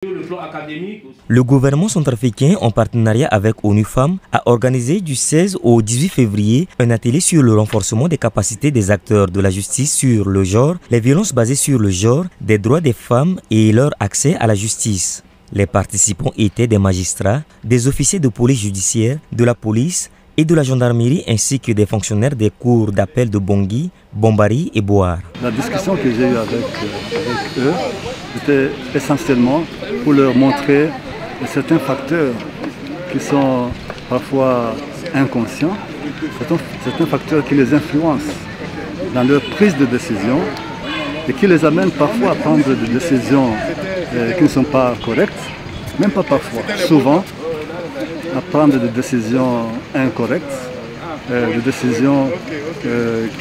Le gouvernement centrafricain, en partenariat avec ONU Femmes, a organisé du 16 au 18 février un atelier sur le renforcement des capacités des acteurs de la justice sur le genre, les violences basées sur le genre, des droits des femmes et leur accès à la justice. Les participants étaient des magistrats, des officiers de police judiciaire, de la police et de la gendarmerie ainsi que des fonctionnaires des cours d'appel de Bangui, Bombari et Boar. La discussion que j'ai eue avec eux était essentiellement pour leur montrer certains facteurs qui sont parfois inconscients, certains facteurs qui les influencent dans leur prise de décision et qui les amènent parfois à prendre des décisions qui ne sont pas correctes, même pas parfois, souvent à prendre des décisions incorrectes, des décisions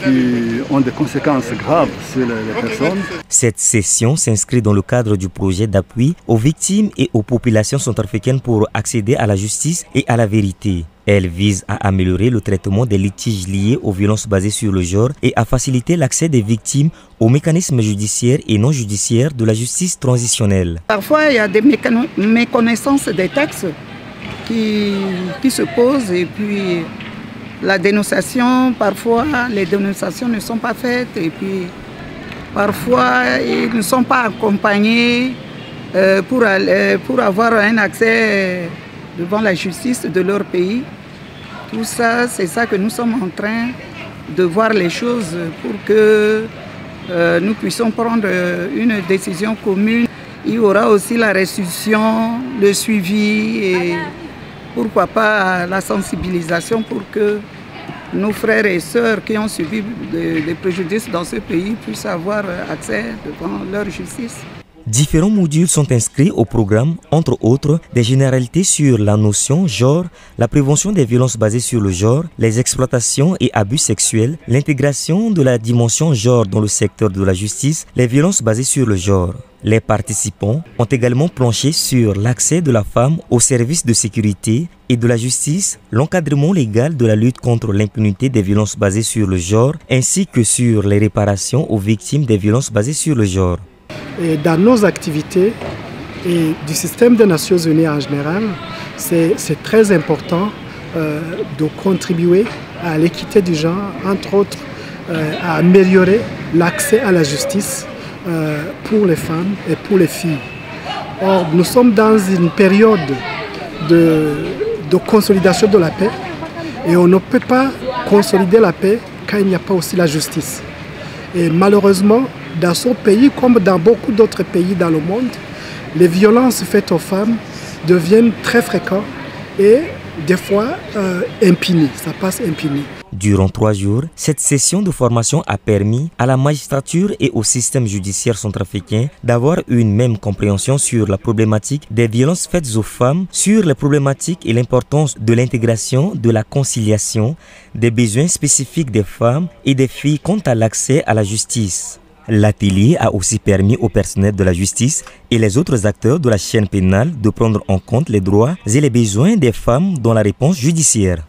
qui ont des conséquences graves sur les personnes. Cette session s'inscrit dans le cadre du projet d'appui aux victimes et aux populations centrafricaines pour accéder à la justice et à la vérité. Elle vise à améliorer le traitement des litiges liés aux violences basées sur le genre et à faciliter l'accès des victimes aux mécanismes judiciaires et non judiciaires de la justice transitionnelle. Parfois, il y a des méconnaissances des textes qui se posent et puis la dénonciation, parfois les dénonciations ne sont pas faites et puis parfois ils ne sont pas accompagnés pour avoir un accès devant la justice de leur pays. Tout ça, c'est ça que nous sommes en train de voir les choses pour que nous puissions prendre une décision commune. Il y aura aussi la restitution, le suivi et pourquoi pas la sensibilisation pour que nos frères et sœurs qui ont subi des préjudices dans ce pays puissent avoir accès devant leur justice. Différents modules sont inscrits au programme, entre autres des généralités sur la notion genre, la prévention des violences basées sur le genre, les exploitations et abus sexuels, l'intégration de la dimension genre dans le secteur de la justice, les violences basées sur le genre. Les participants ont également planché sur l'accès de la femme aux services de sécurité et de la justice, l'encadrement légal de la lutte contre l'impunité des violences basées sur le genre, ainsi que sur les réparations aux victimes des violences basées sur le genre. Et dans nos activités et du système des Nations Unies en général, c'est très important de contribuer à l'équité du genre, entre autres à améliorer l'accès à la justice pour les femmes et pour les filles. Or, nous sommes dans une période de consolidation de la paix et on ne peut pas consolider la paix quand il n'y a pas aussi la justice. Et malheureusement, dans ce pays, comme dans beaucoup d'autres pays dans le monde, les violences faites aux femmes deviennent très fréquentes et des fois impunies, ça passe impuni. Durant 3 jours, cette session de formation a permis à la magistrature et au système judiciaire centrafricain d'avoir une même compréhension sur la problématique des violences faites aux femmes, sur les problématiques et l'importance de l'intégration, de la conciliation, des besoins spécifiques des femmes et des filles quant à l'accès à la justice. L'atelier a aussi permis au personnel de la justice et les autres acteurs de la chaîne pénale de prendre en compte les droits et les besoins des femmes dans la réponse judiciaire.